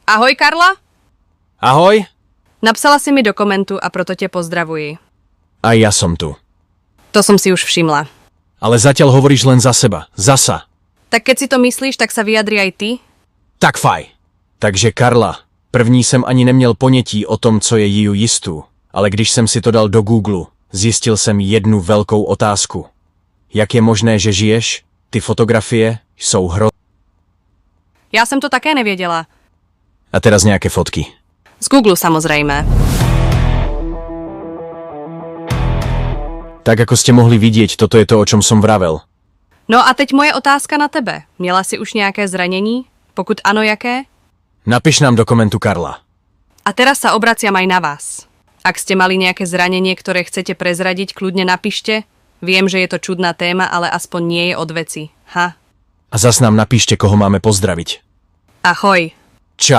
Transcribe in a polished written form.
Ahoj, Karla? Ahoj, Napsala si mi do komentu a proto tě pozdravuji. a ja som tu. To som si už všimla. Ale zatiaľ hovoríš len za seba. Zasa. Tak keď si to myslíš, tak sa vyjadri aj ty. Tak faj. Takže Karla, první jsem ani neměl ponětí o tom, co je Jiu Jistu, ale když jsem si to dal do Google, zjistil jsem jednu velkou otázku. Jak je možné, že žiješ? Ty fotografie jsou Ja som to také nevěděla. A teraz nejaké fotky. Z Google samozrejme. Tak ako ste mohli vidieť, toto je to, o čom som vravel. No a teď moje otázka na tebe. Měla si už nějaké zranění? Pokud ano, jaké? Napiš nám do komentu, Karla. A teraz sa obraciam aj na vás. Ak ste mali nejaké zranenie, ktoré chcete prezradiť, kľudne napíšte. Viem, že je to čudná téma, ale aspoň nie je od veci. Ha? A zas nám napíšte, koho máme pozdraviť. Ahoj. Čau.